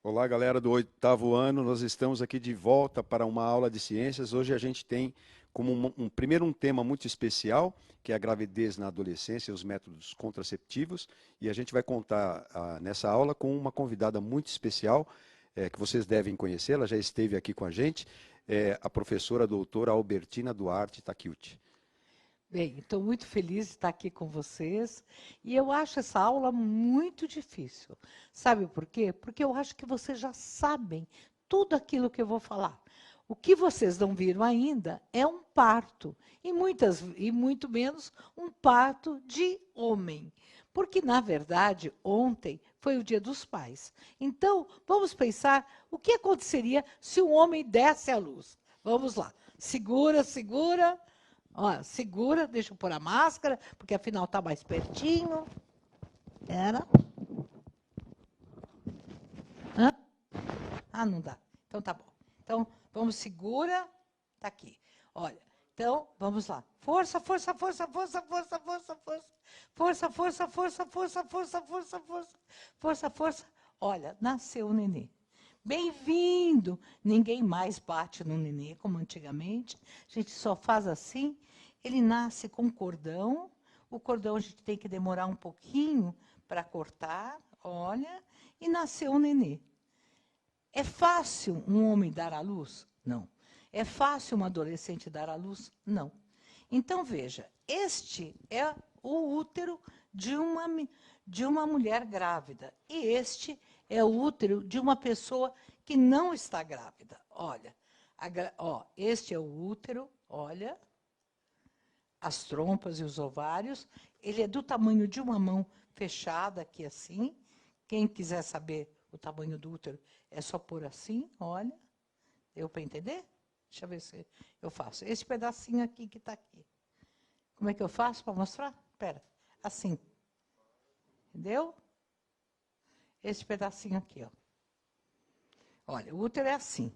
Olá, galera do 8º ano. Nós estamos aqui de volta para uma aula de ciências. Hoje a gente tem como primeiro um tema muito especial, que é a gravidez na adolescência e os métodos contraceptivos. E a gente vai contar nessa aula com uma convidada muito especial, que vocês devem conhecer, ela já esteve aqui com a gente, a professora doutora Albertina Duarte Takeuchi. Bem, estou muito feliz de estar aqui com vocês e eu acho essa aula muito difícil. Sabe por quê? Porque eu acho que vocês já sabem tudo aquilo que eu vou falar. O que vocês não viram ainda é um parto, e muito menos um parto de homem. Porque, na verdade, ontem foi o Dia dos Pais. Então, vamos pensar o que aconteceria se um homem desse à luz. Vamos lá. Segura, segura. Ó, segura, deixa eu pôr a máscara, porque afinal está mais pertinho. Era. Hã? Ah, não dá. Então tá bom. Então, vamos, segura. Está aqui. Olha, então, vamos lá. Força, força, força, força, força, força, força. Força, força, força, força, força, força, força. Força, força. Olha, nasceu o nenê. Bem-vindo! Ninguém mais bate no nenê como antigamente. A gente só faz assim. Ele nasce com cordão. O cordão a gente tem que demorar um pouquinho para cortar. Olha, e nasceu o nenê. É fácil um homem dar à luz? Não. É fácil uma adolescente dar à luz? Não. Então, veja, este é o útero de uma mulher grávida. E este é o útero de uma pessoa que não está grávida. Olha, este é o útero, olha, as trompas e os ovários. Ele é do tamanho de uma mão fechada aqui assim. Quem quiser saber o tamanho do útero, é só pôr assim, olha. Deu para entender? Deixa eu ver se eu faço. Esse pedacinho aqui que está aqui. Como é que eu faço para mostrar? Espera, assim. Entendeu? Esse pedacinho aqui, ó. Olha, o útero é assim.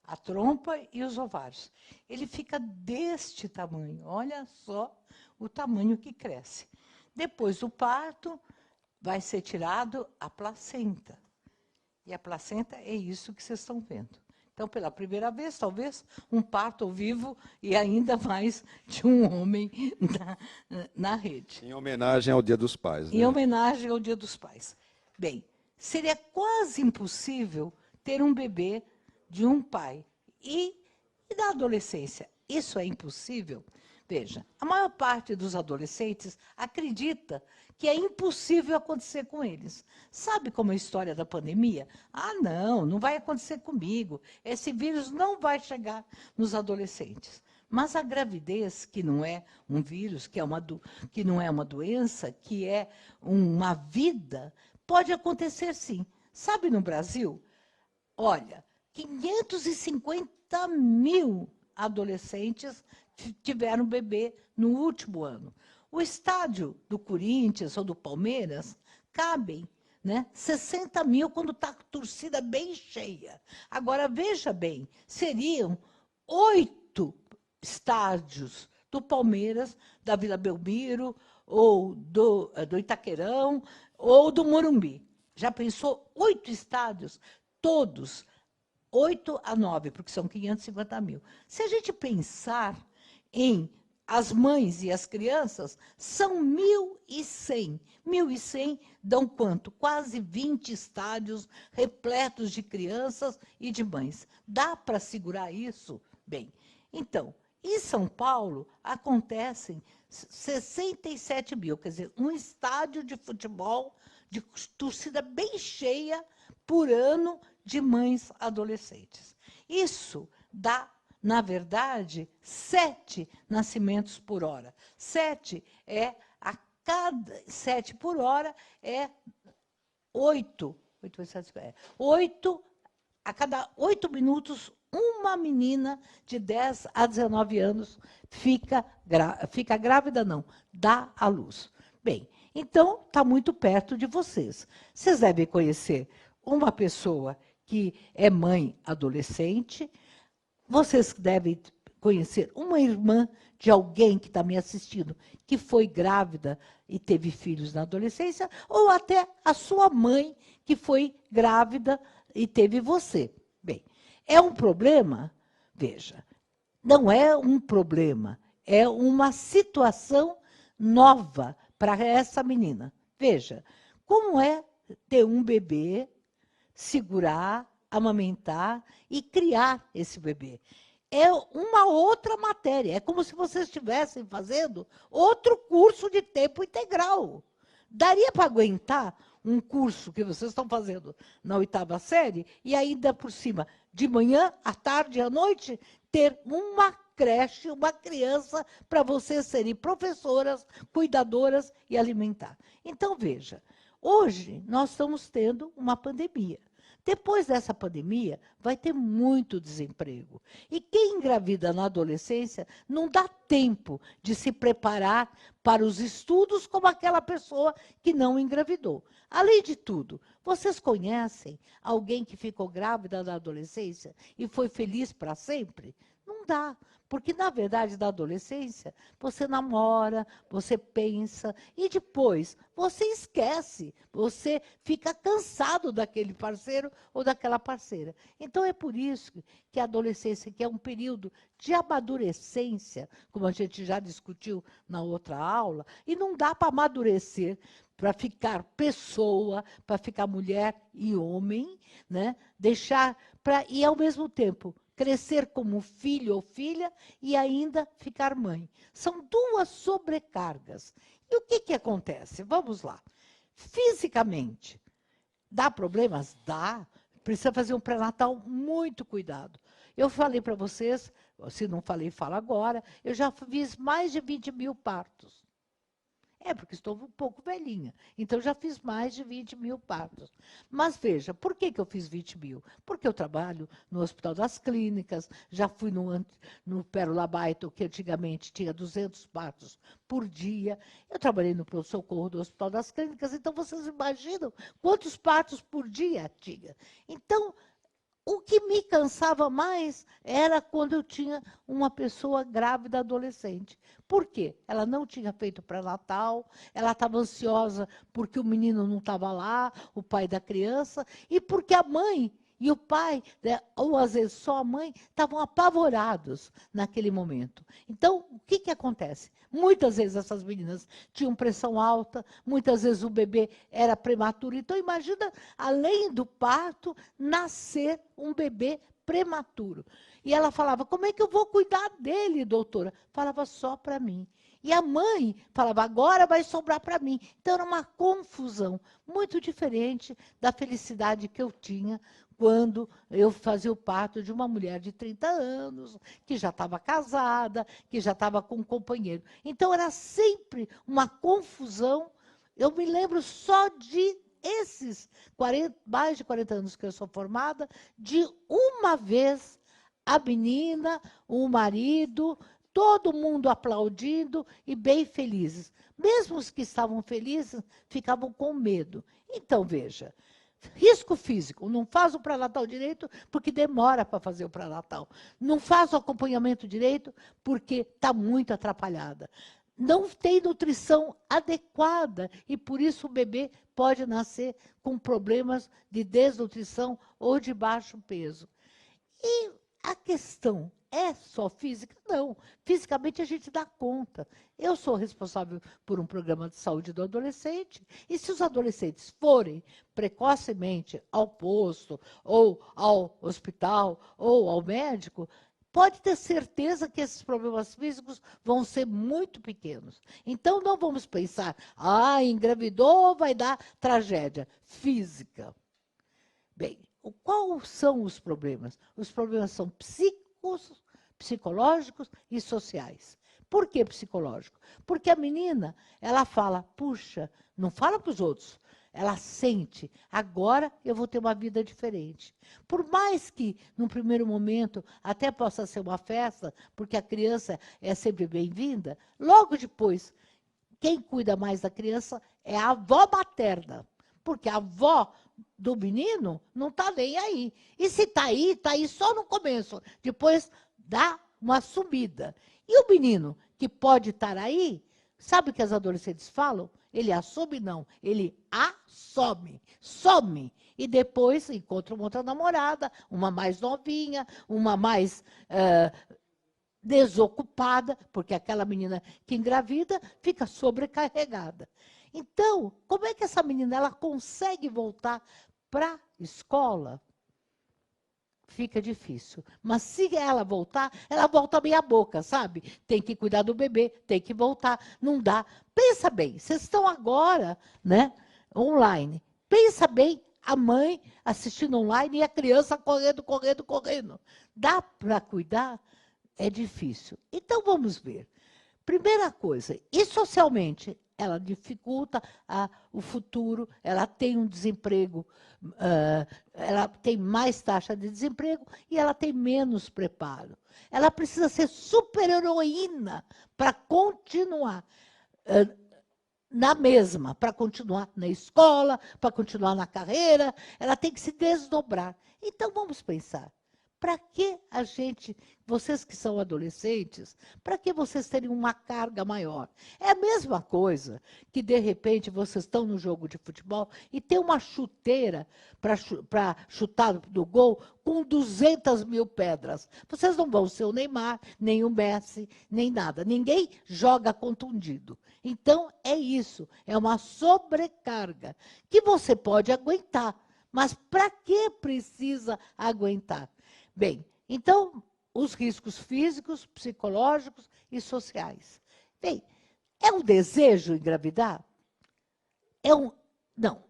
A trompa e os ovários. Ele fica deste tamanho. Olha só o tamanho que cresce. Depois do parto, vai ser tirado a placenta. E a placenta é isso que vocês estão vendo. Então, pela primeira vez, talvez, um parto ao vivo e ainda mais de um homem na rede. Em homenagem ao Dia dos Pais, né? Em homenagem ao Dia dos Pais. Bem, seria quase impossível ter um bebê de um pai. E na adolescência, isso é impossível? Veja, a maior parte dos adolescentes acredita que é impossível acontecer com eles. Sabe como é a história da pandemia? Ah, não vai acontecer comigo. Esse vírus não vai chegar nos adolescentes. Mas a gravidez, que não é um vírus, que não é uma doença, que é uma vida, pode acontecer sim. Sabe, no Brasil, olha, 550 mil adolescentes tiveram bebê no último ano. O estádio do Corinthians ou do Palmeiras cabem, né, 60 mil quando está a torcida bem cheia. Agora, veja bem, seriam 8 estádios do Palmeiras, da Vila Belmiro, ou do Itaquerão, ou do Morumbi. Já pensou? 8 estádios, todos, 8 a 9, porque são 550 mil. Se a gente pensar em as mães e as crianças, são 1.100. 1.100 dão quanto? Quase 20 estádios repletos de crianças e de mães. Dá para segurar isso? Bem, então, em São Paulo, acontecem 67 mil, quer dizer, um estádio de futebol de torcida bem cheia por ano de mães adolescentes. Isso dá, na verdade, 7 nascimentos por hora. 7 por hora é 8. 8 a cada 8 minutos, uma menina de 10 a 19 anos fica grávida, não, dá à luz. Bem, então, está muito perto de vocês. Vocês devem conhecer uma pessoa que é mãe adolescente, vocês devem conhecer uma irmã de alguém que está me assistindo, que foi grávida e teve filhos na adolescência, ou até a sua mãe, que foi grávida e teve você. Bem, é um problema? Veja, não é um problema, é uma situação nova para essa menina. Veja, como é ter um bebê, segurar, amamentar e criar esse bebê? É uma outra matéria, é como se vocês estivessem fazendo outro curso de tempo integral. Daria para aguentar um curso que vocês estão fazendo na 8ª série e ainda por cima, de manhã, à tarde, à noite, ter uma creche, uma criança para vocês serem professoras, cuidadoras e alimentar. Então, veja, hoje nós estamos tendo uma pandemia. Depois dessa pandemia, vai ter muito desemprego. E quem engravida na adolescência não dá tempo de se preparar para os estudos como aquela pessoa que não engravidou. Além de tudo, vocês conhecem alguém que ficou grávida na adolescência e foi feliz para sempre? Não dá. Porque, na verdade, na adolescência, você namora, você pensa, e depois você esquece, você fica cansado daquele parceiro ou daquela parceira. Então, é por isso que a adolescência, que é um período de amadurecência, como a gente já discutiu na outra aula, e não dá para amadurecer, para ficar pessoa, para ficar mulher e homem, né? Deixar para, e ao mesmo tempo, crescer como filho ou filha e ainda ficar mãe. São duas sobrecargas. E o que acontece? Vamos lá. Fisicamente, dá problemas? Dá. Precisa fazer um pré-natal muito cuidado. Eu falei para vocês, se não falei, falo agora, eu já fiz mais de 20 mil partos. É, porque estou um pouco velhinha. Então, já fiz mais de 20 mil partos. Mas, veja, por que eu fiz 20 mil? Porque eu trabalho no Hospital das Clínicas, já fui no Pérola Baito, que antigamente tinha 200 partos por dia. Eu trabalhei no pronto-socorro do Hospital das Clínicas, então vocês imaginam quantos partos por dia tinha. Então, o que me cansava mais era quando eu tinha uma pessoa grávida adolescente. Por quê? Ela não tinha feito pré-natal, ela estava ansiosa porque o menino não estava lá, o pai da criança, e porque a mãe e o pai, né, ou às vezes só a mãe, estavam apavorados naquele momento. Então, o que acontece? Muitas vezes essas meninas tinham pressão alta, muitas vezes o bebê era prematuro. Então, imagina, além do parto, nascer um bebê prematuro. E ela falava, como é que eu vou cuidar dele, doutora? Falava, só para mim. E a mãe falava, agora vai sobrar para mim. Então, era uma confusão muito diferente da felicidade que eu tinha quando eu fazia o parto de uma mulher de 30 anos, que já estava casada, que já estava com um companheiro. Então, era sempre uma confusão. Eu me lembro só de esses mais de 40 anos que eu sou formada, de uma vez a menina, o marido, todo mundo aplaudindo e bem felizes. Mesmo os que estavam felizes, ficavam com medo. Então, veja, risco físico, não faz o pré-natal direito porque demora para fazer o pré-natal. Não faz o acompanhamento direito porque está muito atrapalhada. Não tem nutrição adequada e, por isso, o bebê pode nascer com problemas de desnutrição ou de baixo peso. E a questão é só física? Não. Fisicamente a gente dá conta. Eu sou responsável por um programa de saúde do adolescente, e se os adolescentes forem precocemente ao posto, ou ao hospital, ou ao médico, pode ter certeza que esses problemas físicos vão ser muito pequenos. Então, não vamos pensar, engravidou, vai dar tragédia física. Bem, quais são os problemas? Os problemas são psicológicos e sociais. Por que psicológico? Porque a menina, ela fala, puxa, não fala para os outros, ela sente, agora eu vou ter uma vida diferente. Por mais que, num primeiro momento, até possa ser uma festa, porque a criança é sempre bem-vinda, logo depois, quem cuida mais da criança é a avó materna, porque a avó do menino não está nem aí. E se está aí só no começo. Depois dá uma sumida. E o menino que pode estar aí, sabe o que as adolescentes falam? Ele assume, não, ele assome, some. E depois encontra uma outra namorada, uma mais novinha, uma mais desocupada, porque aquela menina que engravida fica sobrecarregada. Então, como é que essa menina ela consegue voltar para a escola? Fica difícil. Mas se ela voltar, ela volta meia boca, sabe? Tem que cuidar do bebê, tem que voltar. Não dá. Pensa bem, vocês estão agora, né, online. Pensa bem, a mãe assistindo online e a criança correndo, correndo, correndo. Dá para cuidar? É difícil. Então, vamos ver. Primeira coisa, e socialmente, ela dificulta o futuro, ela tem um desemprego, ela tem mais taxa de desemprego e ela tem menos preparo. Ela precisa ser super-heroína para continuar na mesma, para continuar na escola, para continuar na carreira, ela tem que se desdobrar. Então, vamos pensar. Para que a gente, vocês que são adolescentes, para que vocês terem uma carga maior? É a mesma coisa que, de repente, vocês estão no jogo de futebol e tem uma chuteira para chutar do gol com 200 mil pedras. Vocês não vão ser o Neymar, nem o Messi, nem nada. Ninguém joga contundido. Então, é isso, é uma sobrecarga que você pode aguentar. Mas para que precisa aguentar? Bem, então, os riscos físicos, psicológicos e sociais. Bem, é um desejo engravidar?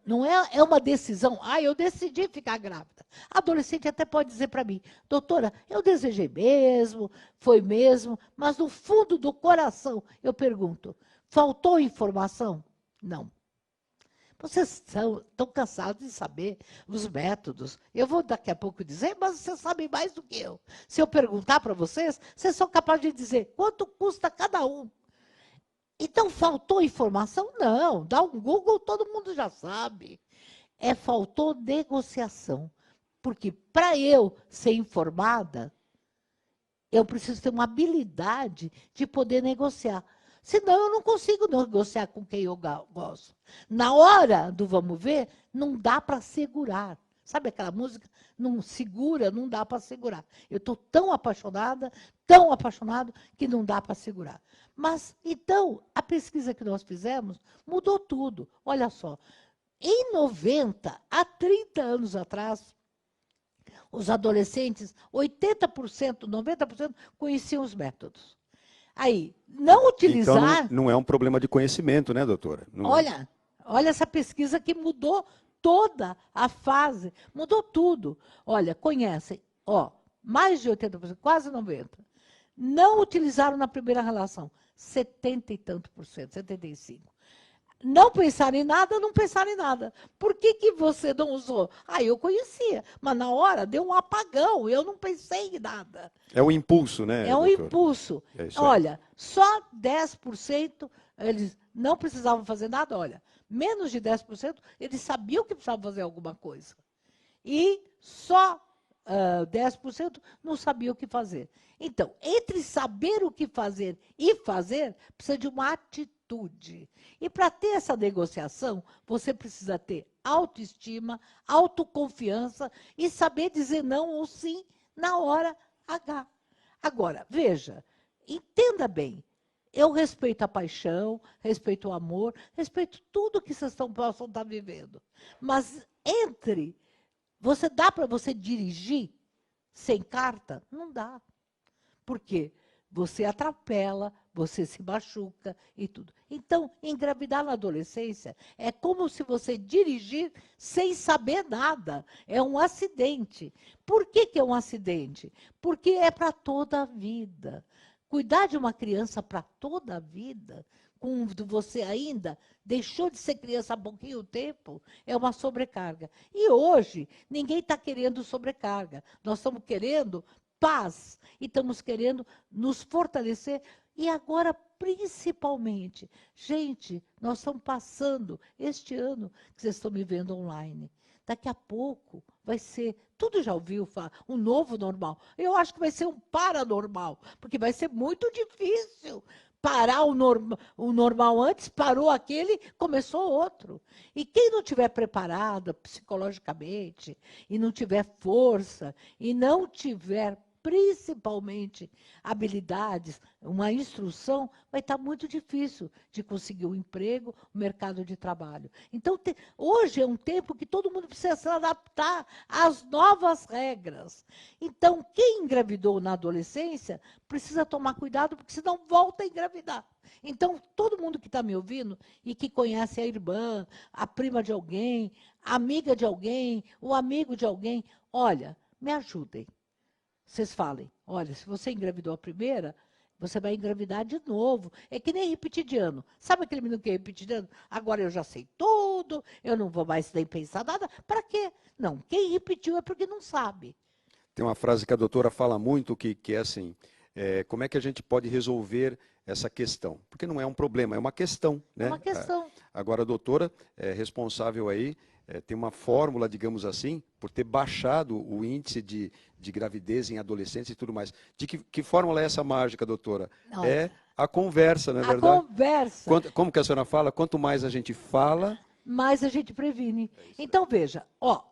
Não é uma decisão. Eu decidi ficar grávida. A adolescente até pode dizer para mim, doutora, eu desejei mesmo, foi mesmo, mas no fundo do coração, eu pergunto, faltou informação? Não. Vocês estão cansados de saber os métodos. Eu vou daqui a pouco dizer, mas vocês sabem mais do que eu. Se eu perguntar para vocês, vocês são capazes de dizer quanto custa cada um. Então, faltou informação? Não. Dá um Google, todo mundo já sabe. Faltou negociação. Porque para eu ser informada, eu preciso ter uma habilidade de poder negociar. Senão, eu não consigo negociar com quem eu gosto. Na hora do vamos ver, não dá para segurar. Sabe aquela música? Não segura, não dá para segurar. Eu estou tão apaixonado, que não dá para segurar. Mas, então, a pesquisa que nós fizemos mudou tudo. Olha só, em 90, há 30 anos atrás, os adolescentes, 80%, 90%, conheciam os métodos. Aí, não utilizar... Então, não é um problema de conhecimento, né, doutora? Olha essa pesquisa que mudou toda a fase, mudou tudo. Olha, conhecem, mais de 80%, quase 90%. Não utilizaram na primeira relação, 70 e tanto por cento, 75%. Não pensaram em nada, não pensaram em nada. Por que você não usou? Eu conhecia, mas na hora deu um apagão, eu não pensei em nada. É um impulso, né, É um doutora? impulso. É olha, só 10% eles não precisavam fazer nada, olha, menos de 10% eles sabiam que precisavam fazer alguma coisa. E só 10% não sabiam o que fazer. Então, entre saber o que fazer e fazer, precisa de uma atitude. E para ter essa negociação, você precisa ter autoestima, autoconfiança e saber dizer não ou sim na hora H. Agora, veja, entenda bem, eu respeito a paixão, respeito o amor, respeito tudo que vocês possam estar vivendo. Mas dá para você dirigir sem carta? Não dá. Por quê? Você atropela, você se machuca e tudo. Então, engravidar na adolescência é como se você dirigir sem saber nada. É um acidente. Por que é um acidente? Porque é para toda a vida. Cuidar de uma criança para toda a vida, quando você ainda deixou de ser criança há pouquinho tempo, é uma sobrecarga. E hoje, ninguém está querendo sobrecarga. Nós estamos querendo paz e estamos querendo nos fortalecer. E agora, principalmente, gente, nós estamos passando este ano que vocês estão me vendo online. Daqui a pouco vai ser tudo já ouviu falar, um novo normal. Eu acho que vai ser um paranormal, porque vai ser muito difícil parar o normal antes, parou aquele, começou outro. E quem não tiver preparada psicologicamente, e não tiver força, e não tiver principalmente habilidades, uma instrução, vai estar muito difícil de conseguir um emprego, um mercado de trabalho. Então, hoje é um tempo que todo mundo precisa se adaptar às novas regras. Então, quem engravidou na adolescência precisa tomar cuidado, porque senão volta a engravidar. Então, todo mundo que está me ouvindo e que conhece a irmã, a prima de alguém, a amiga de alguém, o amigo de alguém, olha, me ajudem. Vocês falem, olha, se você engravidou a primeira, você vai engravidar de novo. É que nem repetir de ano. Sabe aquele menino que é repetir de ano? Agora eu já sei tudo, eu não vou mais nem pensar nada. Para quê? Não, quem repetiu é porque não sabe. Tem uma frase que a doutora fala muito, que é assim, como é que a gente pode resolver essa questão? Porque não é um problema, é uma questão, né? É uma questão. Agora, a doutora é responsável aí, tem uma fórmula, digamos assim, por ter baixado o índice de gravidez em adolescentes e tudo mais. De que fórmula é essa mágica, doutora? Não. É a conversa, não é A verdade? conversa. Como que a senhora fala? Quanto mais a gente fala, mais a gente previne. Então, veja,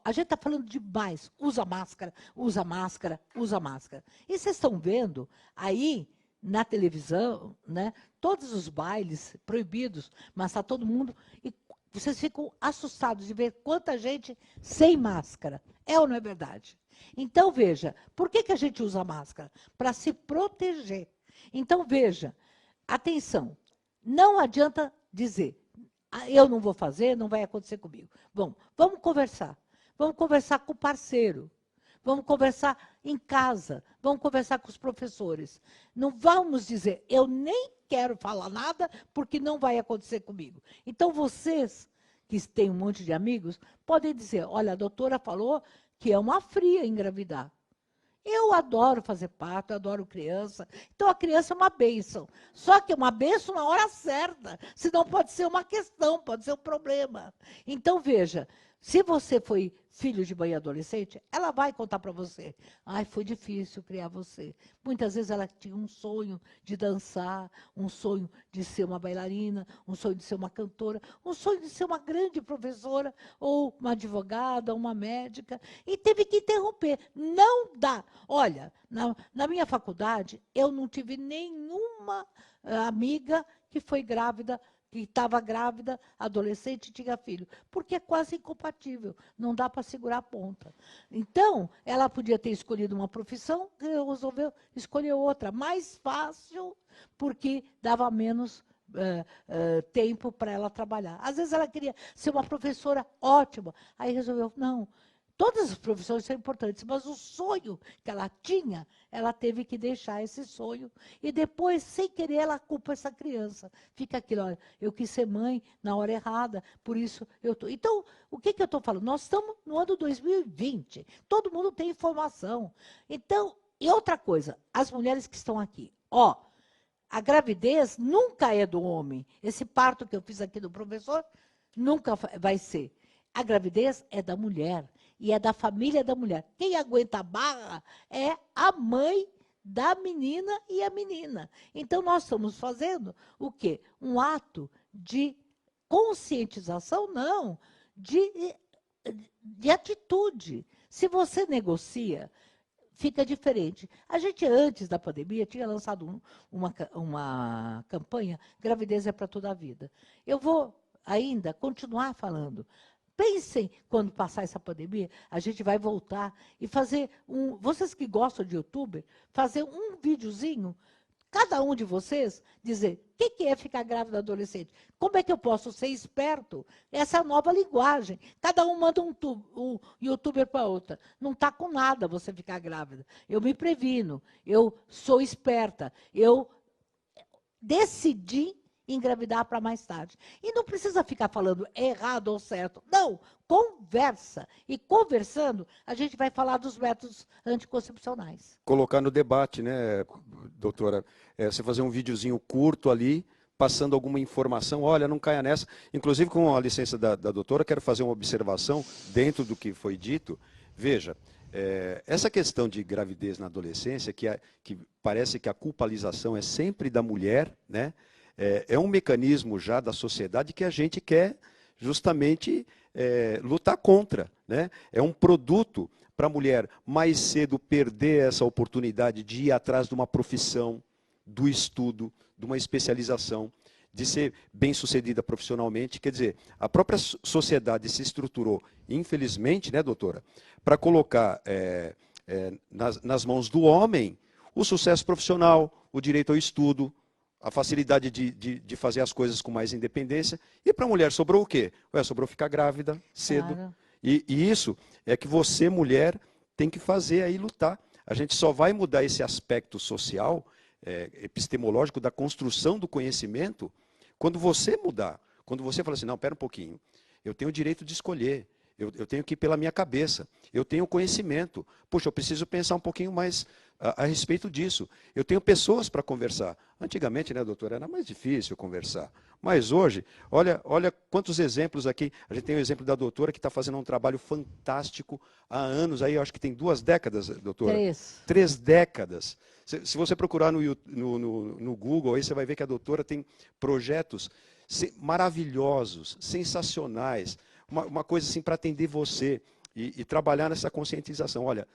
a gente está falando de mais. Usa máscara, usa máscara, usa máscara. E vocês estão vendo aí na televisão, né, todos os bailes proibidos, mas está todo mundo. E vocês ficam assustados de ver quanta gente sem máscara. É ou não é verdade? Então, veja, por que a gente usa máscara? Para se proteger. Então, veja, atenção, não adianta dizer, eu não vou fazer, não vai acontecer comigo. Bom, vamos conversar com o parceiro, vamos conversar em casa, vamos conversar com os professores. Não vamos dizer, eu nem quero falar nada, porque não vai acontecer comigo. Então, vocês, que têm um monte de amigos, podem dizer, olha, a doutora falou que é uma fria engravidar. Eu adoro fazer parto, eu adoro criança. Então, a criança é uma bênção. Só que é uma bênção na hora certa. Senão pode ser uma questão, pode ser um problema. Então, veja, se você foi filho de mãe adolescente, ela vai contar para você. Ai, foi difícil criar você. Muitas vezes ela tinha um sonho de dançar, um sonho de ser uma bailarina, um sonho de ser uma cantora, um sonho de ser uma grande professora, ou uma advogada, uma médica, e teve que interromper. Não dá. Olha, na minha faculdade, eu não tive nenhuma amiga que foi grávida, que estava grávida, adolescente e tinha filho, porque é quase incompatível, não dá para segurar a ponta. Então, ela podia ter escolhido uma profissão, resolveu escolher outra, mais fácil, porque dava menos tempo para ela trabalhar. Às vezes ela queria ser uma professora ótima, aí resolveu, não, todas as profissões são importantes, mas o sonho que ela tinha, ela teve que deixar esse sonho. E depois, sem querer, ela culpa essa criança. Fica aquilo, olha, eu quis ser mãe na hora errada, por isso eu estou. Então, o que eu estou falando? Nós estamos no ano 2020, todo mundo tem informação. Então, e outra coisa, as mulheres que estão aqui, a gravidez nunca é do homem. Esse parto que eu fiz aqui do professor, nunca vai ser. A gravidez é da mulher. E é da família da mulher. Quem aguenta a barra é a mãe da menina e a menina. Então, nós estamos fazendo o quê? Um ato de conscientização? Não, de atitude. Se você negocia, fica diferente. A gente, antes da pandemia, tinha lançado uma campanha, gravidez é para toda a vida. Eu vou ainda continuar falando. Pensem, quando passar essa pandemia, a gente vai voltar e fazer vocês que gostam de YouTube, fazer um videozinho, cada um de vocês, dizer, o que é ficar grávida adolescente? Como é que eu posso ser esperto? Essa é a nova linguagem. Cada um manda um youtuber para outra. Não está com nada você ficar grávida. Eu me previno, eu sou esperta, eu decidi engravidar para mais tarde. E não precisa ficar falando errado ou certo. Não, conversa. E conversando, a gente vai falar dos métodos anticoncepcionais. Colocar no debate, né, doutora? Você fazer um videozinho curto ali, passando alguma informação, olha, não caia nessa. Inclusive, com a licença da doutora, quero fazer uma observação dentro do que foi dito. Veja, Essa questão de gravidez na adolescência, que parece que a culpabilização é sempre da mulher, né? É um mecanismo já da sociedade que a gente quer justamente lutar contra, né? É um produto para a mulher mais cedo perder essa oportunidade de ir atrás de uma profissão, do estudo, de uma especialização, de ser bem-sucedida profissionalmente. Quer dizer, a própria sociedade se estruturou, infelizmente, né, doutora, para colocar nas mãos do homem o sucesso profissional, o direito ao estudo, a facilidade de fazer as coisas com mais independência. E para a mulher sobrou o quê? Sobrou ficar grávida cedo. Claro. E isso é que você, mulher, tem que fazer aí, lutar. A gente só vai mudar esse aspecto social, epistemológico, da construção do conhecimento, quando você mudar. Quando você fala assim, não, pera um pouquinho, eu tenho o direito de escolher, eu tenho que ir pela minha cabeça, eu tenho conhecimento. Puxa, eu preciso pensar um pouquinho mais a respeito disso. Eu tenho pessoas para conversar. Antigamente, né, doutora, era mais difícil conversar. Mas hoje, olha quantos exemplos aqui. A gente tem o exemplo da doutora que está fazendo um trabalho fantástico há anos. Aí, eu acho que tem 2 décadas, doutora. 3 décadas. Se você procurar no Google, aí você vai ver que a doutora tem projetos maravilhosos, sensacionais. Uma coisa assim para atender você e trabalhar nessa conscientização. Olha,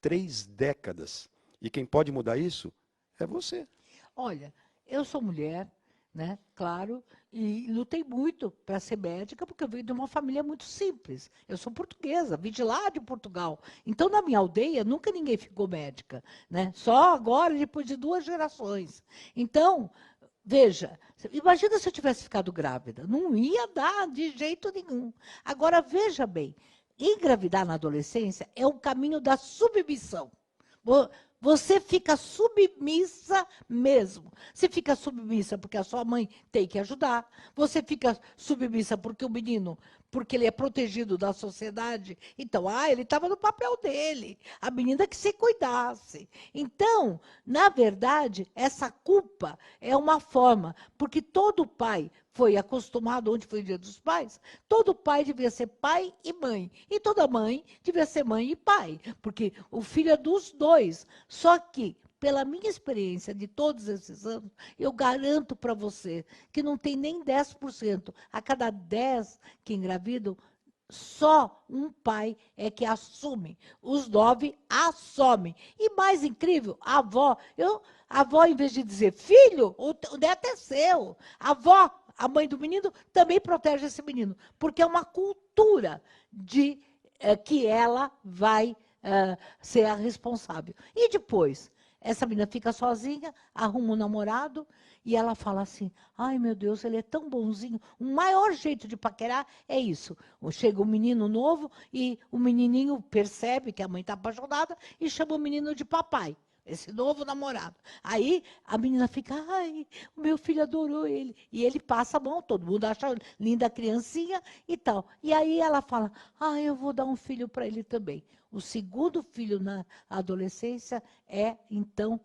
3 décadas. E quem pode mudar isso é você. Olha, eu sou mulher, né? Claro, e lutei muito para ser médica, porque eu venho de uma família muito simples. Eu sou portuguesa, vim de lá de Portugal. Então, na minha aldeia, nunca ninguém ficou médica, né? Só agora, depois de 2 gerações. Então, veja, imagina se eu tivesse ficado grávida. Não ia dar de jeito nenhum. Agora, veja bem, engravidar na adolescência é o caminho da submissão. Você fica submissa mesmo. Você fica submissa porque a sua mãe tem que ajudar. Você fica submissa porque o menino, porque ele é protegido da sociedade. Então, ele estava no papel dele. A menina que se cuidasse. Então, na verdade, essa culpa é uma forma, porque todo pai foi acostumado, onde foi o Dia dos Pais, todo pai devia ser pai e mãe. E toda mãe devia ser mãe e pai, porque o filho é dos 2. Só que, pela minha experiência de todos esses anos, eu garanto para você que não tem nem 10%. A cada 10 que engravidam, só um pai é que assume. Os 9 assumem. E mais incrível, a avó, em vez de dizer, filho, o neto é seu. A avó, a mãe do menino, também protege esse menino, porque é uma cultura de que ela vai ser a responsável. E depois, essa menina fica sozinha, arruma um namorado, e ela fala assim, ai, meu Deus, ele é tão bonzinho. O maior jeito de paquerar é isso. Chega um menino novo e o menininho percebe que a mãe está apaixonada e chama o menino de papai. Esse novo namorado. Aí a menina fica, ai, o meu filho adorou ele. E ele passa a mão, todo mundo acha linda a criancinha e tal. E aí ela fala, eu vou dar um filho para ele também. O segundo filho na adolescência então,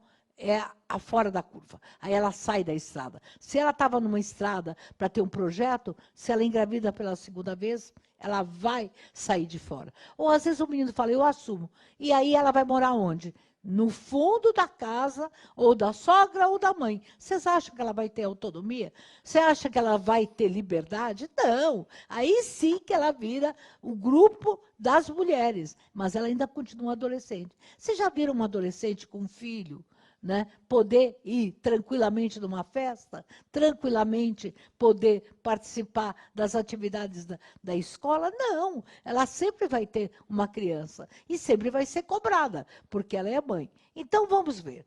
a fora da curva. Aí ela sai da estrada. Se ela estava numa estrada para ter um projeto, se ela engravida pela segunda vez, ela vai sair de fora. Ou às vezes o menino fala, eu assumo. E aí ela vai morar onde? No fundo da casa, ou da sogra ou da mãe. Vocês acham que ela vai ter autonomia? Você acha que ela vai ter liberdade? Não. Aí sim que ela vira o grupo das mulheres, mas ela ainda continua adolescente. Vocês já viram uma adolescente com um filho, né, poder ir tranquilamente numa festa, tranquilamente poder participar das atividades da escola? Não, ela sempre vai ter uma criança e sempre vai ser cobrada, porque ela é mãe. Então, vamos ver.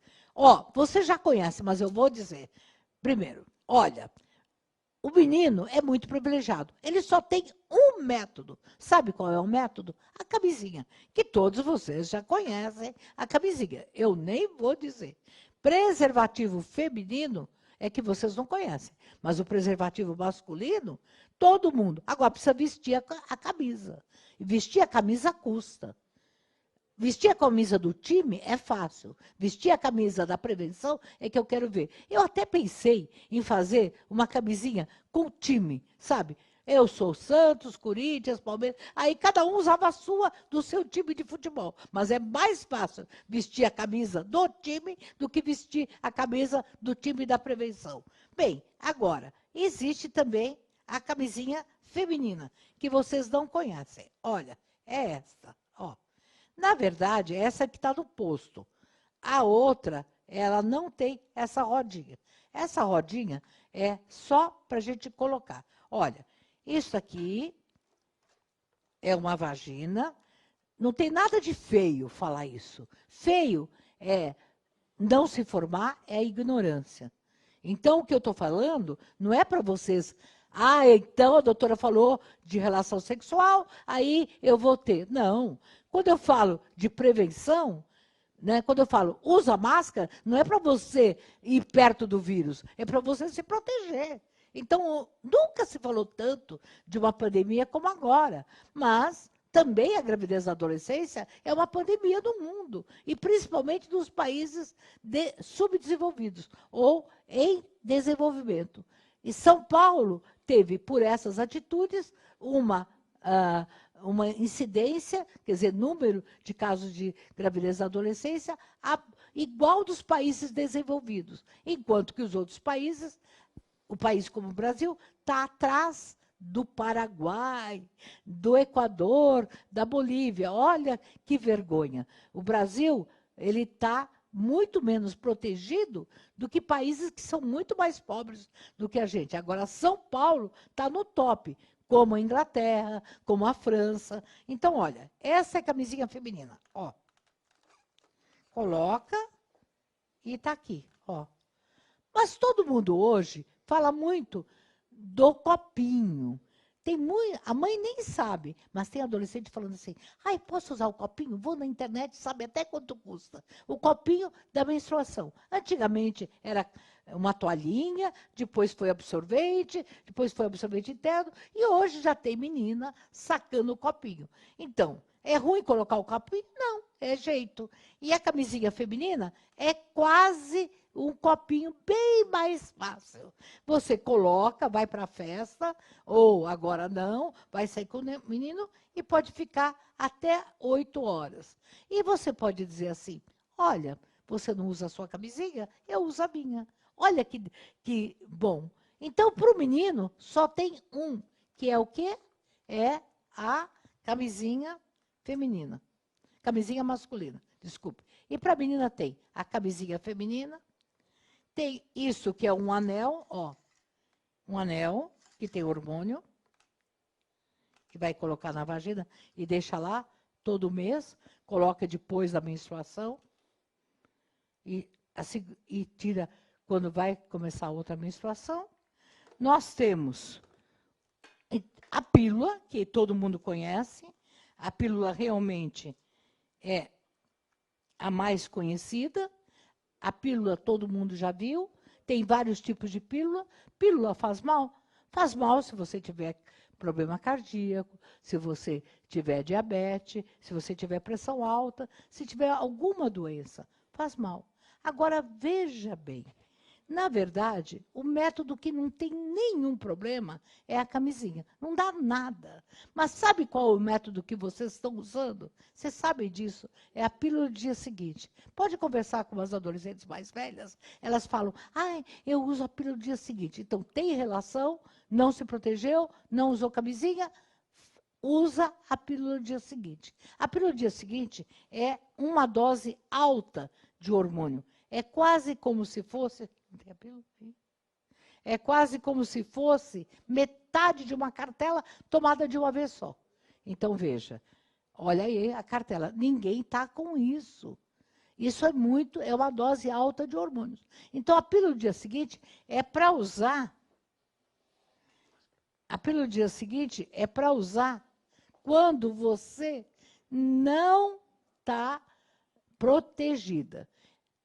Você já conhece, mas eu vou dizer. Primeiro, olha, o menino é muito privilegiado. Ele só tem um método. Sabe qual é o método? A camisinha, que todos vocês já conhecem a camisinha. Eu nem vou dizer. Preservativo feminino é que vocês não conhecem. Mas o preservativo masculino, todo mundo. Agora, precisa vestir a camisa. E vestir a camisa custa. Vestir a camisa do time é fácil. Vestir a camisa da prevenção é que eu quero ver. Eu até pensei em fazer uma camisinha com time, sabe? Eu sou Santos, Corinthians, Palmeiras. Aí cada um usava a sua do seu time de futebol. Mas é mais fácil vestir a camisa do time do que vestir a camisa do time da prevenção. Bem, agora, existe também a camisinha feminina, que vocês não conhecem. Olha, é esta. Ó. Na verdade, essa que está no posto. A outra, ela não tem essa rodinha. Essa rodinha é só para a gente colocar. Olha, isso aqui é uma vagina. Não tem nada de feio falar isso. Feio é não se formar, é ignorância. Então, o que eu estou falando não é para vocês... Ah, então a doutora falou de relação sexual, aí eu vou ter. Não. Quando eu falo de prevenção... Né? Quando eu falo usa máscara, não é para você ir perto do vírus, é para você se proteger. Então, nunca se falou tanto de uma pandemia como agora, mas também a gravidez na adolescência é uma pandemia do mundo, e principalmente dos países subdesenvolvidos ou em desenvolvimento. E São Paulo teve, por essas atitudes, uma incidência, quer dizer, número de casos de gravidez na adolescência igual dos países desenvolvidos, enquanto que os outros países, o país como o Brasil, está atrás do Paraguai, do Equador, da Bolívia. Olha que vergonha. O Brasil, ele está muito menos protegido do que países que são muito mais pobres do que a gente. Agora, São Paulo está no top, como a Inglaterra, como a França. Então, olha, essa é a camisinha feminina. Ó. Coloca e está aqui. Ó. Mas todo mundo hoje fala muito do copinho. A mãe nem sabe, mas tem adolescente falando assim, ai, posso usar o copinho? Vou na internet, sabe até quanto custa. O copinho da menstruação. Antigamente era uma toalhinha, depois foi absorvente interno, e hoje já tem menina sacando o copinho. Então, é ruim colocar o copinho? Não, é jeito. E a camisinha feminina é quase um copinho bem mais fácil. Você coloca, vai para a festa, ou agora não, vai sair com o menino e pode ficar até 8 horas. E você pode dizer assim, olha, você não usa a sua camisinha, eu uso a minha. Olha que bom. Então, para o menino, só tem um, que é o quê? É a camisinha feminina. Camisinha masculina, desculpe. E para a menina tem a camisinha feminina, tem isso que é um anel, ó. Um anel que tem hormônio, que vai colocar na vagina e deixa lá todo mês, coloca depois da menstruação e tira quando vai começar a outra menstruação. Nós temos a pílula, que todo mundo conhece. A pílula realmente é a mais conhecida. A pílula todo mundo já viu. Tem vários tipos de pílula. Pílula faz mal? Faz mal se você tiver problema cardíaco, se você tiver diabetes, se você tiver pressão alta, se tiver alguma doença. Faz mal. Agora, veja bem. Na verdade, o método que não tem nenhum problema é a camisinha. Não dá nada. Mas sabe qual é o método que vocês estão usando? Vocês sabem disso. É a pílula do dia seguinte. Pode conversar com as adolescentes mais velhas. Elas falam, eu uso a pílula do dia seguinte. Então, tem relação, não se protegeu, não usou camisinha, usa a pílula do dia seguinte. A pílula do dia seguinte é uma dose alta de hormônio. É quase como se fosse... É quase como se fosse metade de uma cartela tomada de uma vez só. Então, veja, olha aí a cartela. Ninguém está com isso. Isso é uma dose alta de hormônios. Então, a pílula do dia seguinte é para usar. A pílula do dia seguinte é para usar quando você não está protegida.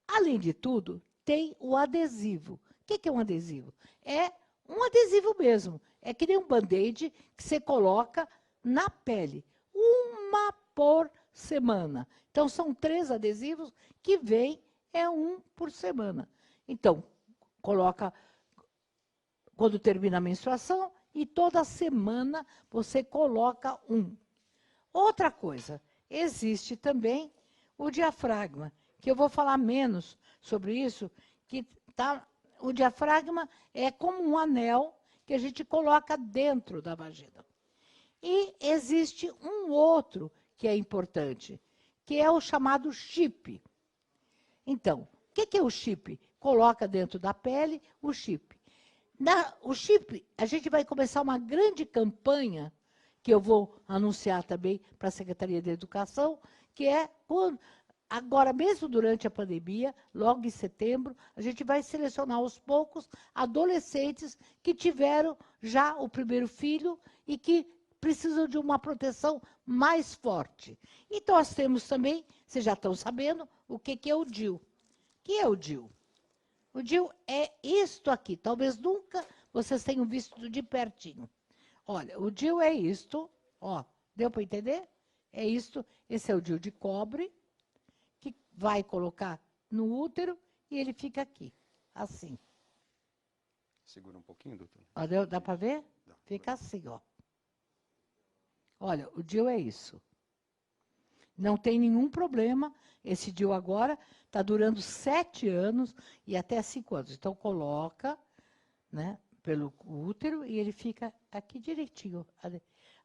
Além de tudo, tem o adesivo. O que é um adesivo? É um adesivo mesmo. É que nem um band-aid que você coloca na pele. Uma por semana. Então, são 3 adesivos que vêm, é um por semana. Então, coloca quando termina a menstruação e toda semana você coloca um. Outra coisa, existe também o diafragma, que eu vou falar menos sobre isso, que o diafragma é como um anel que a gente coloca dentro da vagina. E existe um outro que é importante, que é o chamado chip. Então, o que é o chip? Coloca dentro da pele o chip. O chip, a gente vai começar uma grande campanha, que eu vou anunciar também para a Secretaria de Educação, que é, agora mesmo durante a pandemia, logo em setembro, a gente vai selecionar aos poucos adolescentes que tiveram já o primeiro filho e que precisam de uma proteção mais forte. Então, nós temos também, vocês já estão sabendo, o que é o DIU. O que é o DIU? O DIU é isto aqui. Talvez nunca vocês tenham visto de pertinho. Olha, o DIU é isto. Ó, deu para entender? É isto. Esse é o DIU de cobre, que vai colocar no útero e ele fica aqui, assim. Segura um pouquinho, doutor. Ó, dá para ver? Dá. Fica assim, ó. Olha, o DIU é isso. Não tem nenhum problema. Esse DIU agora está durando 7 anos e até 5 anos. Então, coloca, né, pelo útero e ele fica aqui direitinho,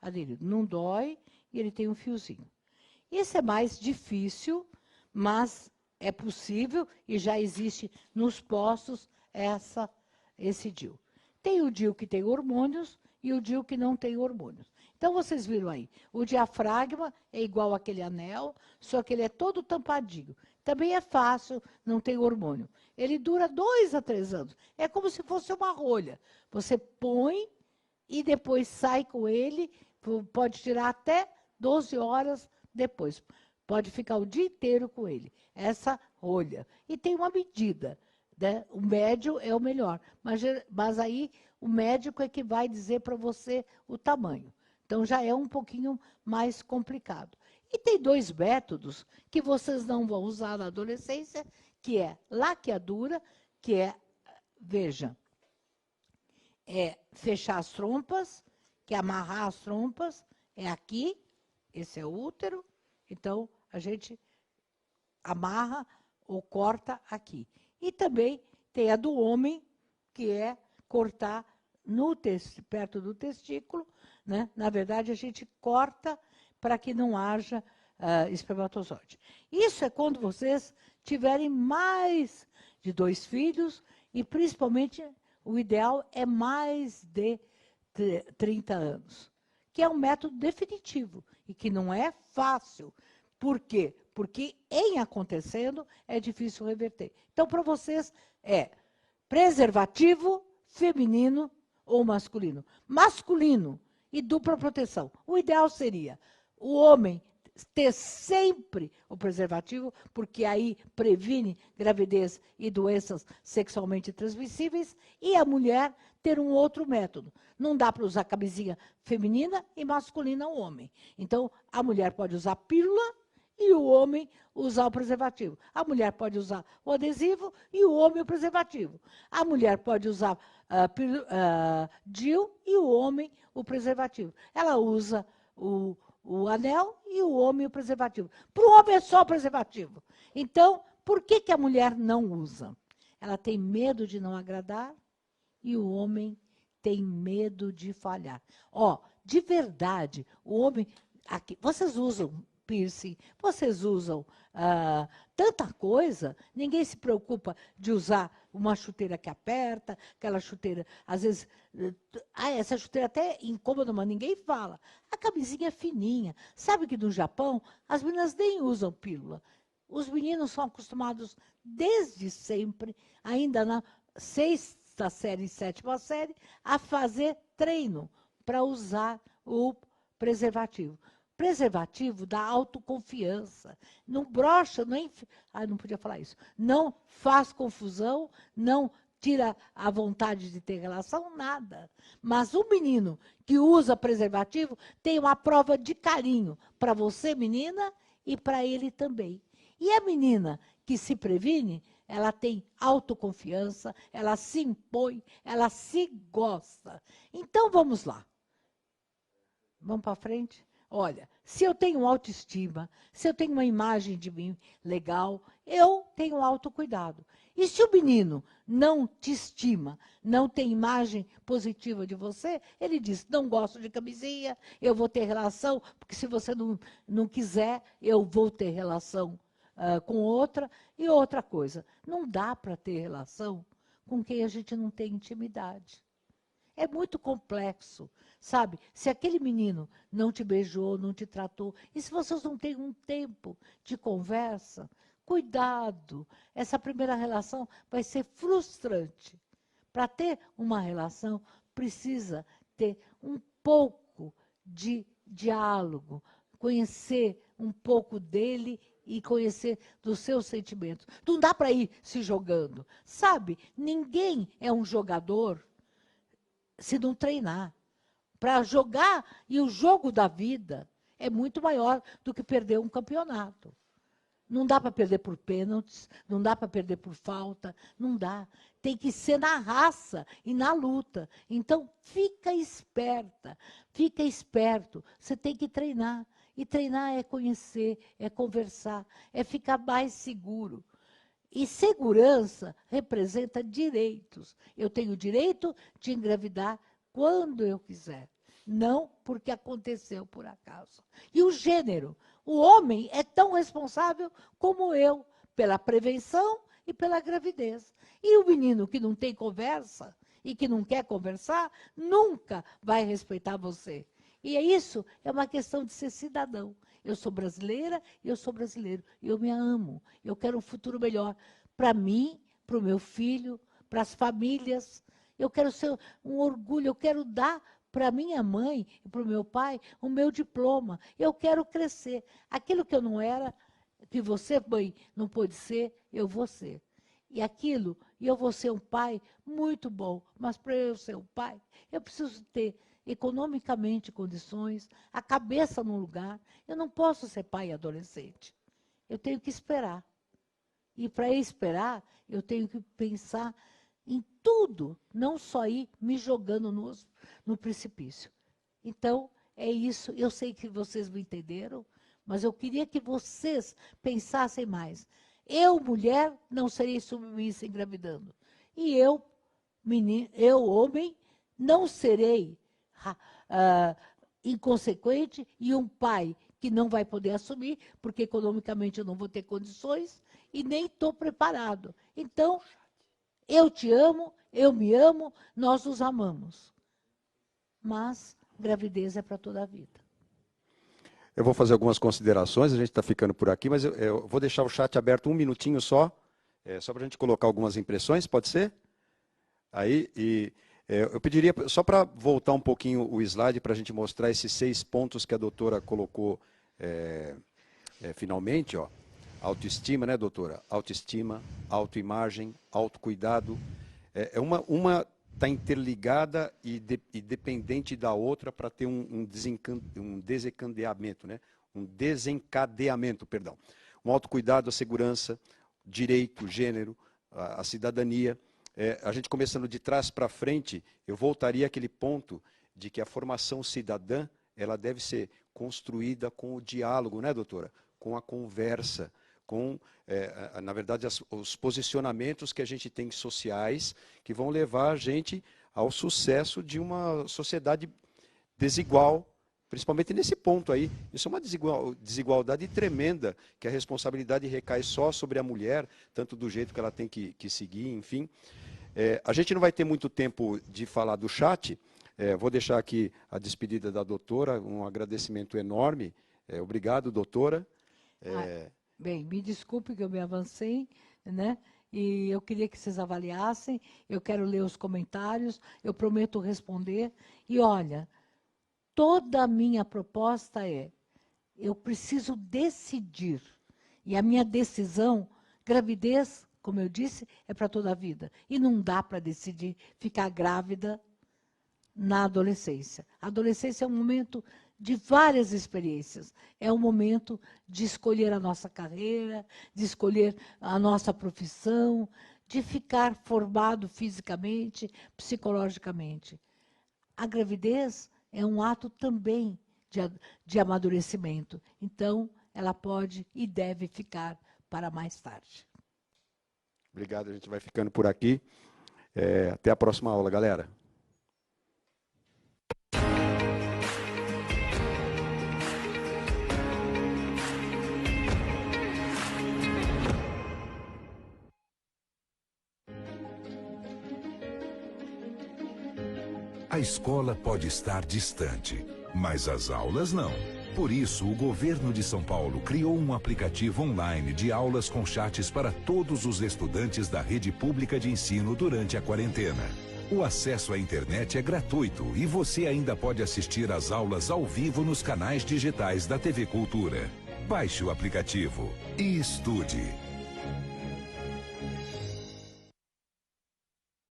aderido. Não dói e ele tem um fiozinho. Esse é mais difícil, mas é possível e já existe nos postos esse DIU. Tem o DIU que tem hormônios e o DIU que não tem hormônios. Então, vocês viram aí, o diafragma é igual àquele anel, só que ele é todo tampadinho. Também é fácil, não tem hormônio. Ele dura 2 a 3 anos. É como se fosse uma rolha. Você põe e depois sai com ele, pode tirar até 12 horas depois. Pode ficar o dia inteiro com ele, essa rolha. E tem uma medida, né? O médio é o melhor, mas aí o médico é que vai dizer para você o tamanho. Então, já é um pouquinho mais complicado. E tem 2 métodos que vocês não vão usar na adolescência, que é laqueadura, que é, veja, é fechar as trompas, que é amarrar as trompas, é aqui, esse é o útero, então a gente amarra ou corta aqui. E também tem a do homem, que é cortar perto do testículo, né? Na verdade, a gente corta para que não haja espermatozoide. Isso é quando vocês tiverem mais de 2 filhos e, principalmente, o ideal é mais de 30 anos, que é um método definitivo e que não é fácil. Por quê? Porque, em acontecendo, é difícil reverter. Então, para vocês, é preservativo feminino ou masculino. Masculino e dupla proteção. O ideal seria o homem ter sempre o preservativo, porque aí previne gravidez e doenças sexualmente transmissíveis, e a mulher ter um outro método. Não dá para usar camisinha feminina e masculina o homem. Então, a mulher pode usar pílula e o homem usar o preservativo. A mulher pode usar o adesivo e o homem o preservativo. A mulher pode usar DIU e o homem o preservativo. Ela usa o anel e o homem o preservativo. Para o homem é só o preservativo. Então, por que a mulher não usa? Ela tem medo de não agradar e o homem tem medo de falhar. Ó, de verdade, o homem... Aqui, vocês usam piercing, vocês usam tanta coisa, ninguém se preocupa de usar uma chuteira que aperta, aquela chuteira, às vezes, essa chuteira até é incômoda, mas ninguém fala. A camisinha é fininha. Sabe que no Japão, as meninas nem usam pílula. Os meninos são acostumados desde sempre, ainda na 6ª série e 7ª série, a fazer treino para usar o preservativo. Preservativo dá autoconfiança. Não brocha, nem... não podia falar isso. Não faz confusão, não tira a vontade de ter relação, nada. Mas o menino que usa preservativo tem uma prova de carinho para você, menina, e para ele também. E a menina que se previne, ela tem autoconfiança, ela se impõe, ela se gosta. Então, vamos lá. Vamos para frente? Olha, se eu tenho autoestima, se eu tenho uma imagem de mim legal, eu tenho autocuidado. E se o menino não te estima, não tem imagem positiva de você, ele diz, não gosto de camisinha, eu vou ter relação, porque se você não quiser, eu vou ter relação com outra. E outra coisa, não dá para ter relação com quem a gente não tem intimidade. É muito complexo, sabe? Se aquele menino não te beijou, não te tratou, e se vocês não têm um tempo de conversa, cuidado. Essa primeira relação vai ser frustrante. Para ter uma relação, precisa ter um pouco de diálogo, conhecer um pouco dele e conhecer dos seus sentimentos. Não dá para ir se jogando, sabe? Ninguém é um jogador se não treinar. Para jogar, e o jogo da vida é muito maior do que perder um campeonato. Não dá para perder por pênaltis, não dá para perder por falta, não dá. Tem que ser na raça e na luta. Então, fica esperta, fica esperto. Você tem que treinar. E treinar é conhecer, é conversar, é ficar mais seguro. E segurança representa direitos. Eu tenho o direito de engravidar quando eu quiser, não porque aconteceu por acaso. E o gênero? O homem é tão responsável como eu, pela prevenção e pela gravidez. E o menino que não tem conversa e que não quer conversar, nunca vai respeitar você. E isso é uma questão de ser cidadão. Eu sou brasileira, eu sou brasileiro. Eu me amo. Eu quero um futuro melhor para mim, para o meu filho, para as famílias. Eu quero ser um orgulho, eu quero dar para minha mãe e para o meu pai o meu diploma. Eu quero crescer. Aquilo que eu não era, que você, mãe, não pôde ser, eu vou ser. E aquilo, e eu vou ser um pai muito bom, mas para eu ser um pai, eu preciso ter economicamente condições, a cabeça no lugar. Eu não posso ser pai adolescente. Eu tenho que esperar. E para esperar, eu tenho que pensar em tudo, não só ir me jogando no precipício. Então, é isso. Eu sei que vocês me entenderam, mas eu queria que vocês pensassem mais. Eu, mulher, não serei submissa engravidando. E eu, menino, eu, homem, não serei inconsequente e um pai que não vai poder assumir, porque economicamente eu não vou ter condições e nem estou preparado. Então, eu te amo, eu me amo, nós nos amamos. Mas gravidez é para toda a vida. Eu vou fazer algumas considerações, a gente está ficando por aqui, mas eu vou deixar o chat aberto um minutinho só, só para a gente colocar algumas impressões, pode ser? Aí, eu pediria, só para voltar um pouquinho o slide, para a gente mostrar esses 6 pontos que a doutora colocou finalmente, ó. Autoestima, né, doutora? Autoestima, autoimagem, autocuidado. Uma está interligada e dependente da outra para ter um desencadeamento, né? Um desencadeamento, perdão. Um autocuidado, a segurança, direito, gênero, a cidadania. A gente começando de trás para frente, eu voltaria àquele ponto de que a formação cidadã, ela deve ser construída com o diálogo, né, doutora? Com a conversa, com, na verdade, os posicionamentos que a gente tem sociais que vão levar a gente ao sucesso de uma sociedade desigual, principalmente nesse ponto aí. Isso é uma desigualdade tremenda, que a responsabilidade recai só sobre a mulher, tanto do jeito que ela tem que seguir, enfim. A gente não vai ter muito tempo de falar do chat, vou deixar aqui a despedida da doutora, um agradecimento enorme. Obrigado, doutora. Bem, me desculpe que eu me avancei, né? E eu queria que vocês avaliassem, eu quero ler os comentários, eu prometo responder. E olha, toda a minha proposta eu preciso decidir. E a minha decisão, gravidez, como eu disse, é para toda a vida. E não dá para decidir ficar grávida na adolescência. A adolescência é um momento de várias experiências. É o momento de escolher a nossa carreira, de escolher a nossa profissão, de ficar formado fisicamente, psicologicamente. A gravidez é um ato também de amadurecimento. Então, ela pode e deve ficar para mais tarde. Obrigado, a gente vai ficando por aqui. Até a próxima aula, galera. A escola pode estar distante, mas as aulas não. Por isso, o governo de São Paulo criou um aplicativo online de aulas com chats para todos os estudantes da rede pública de ensino durante a quarentena. O acesso à internet é gratuito e você ainda pode assistir às aulas ao vivo nos canais digitais da TV Cultura. Baixe o aplicativo e estude.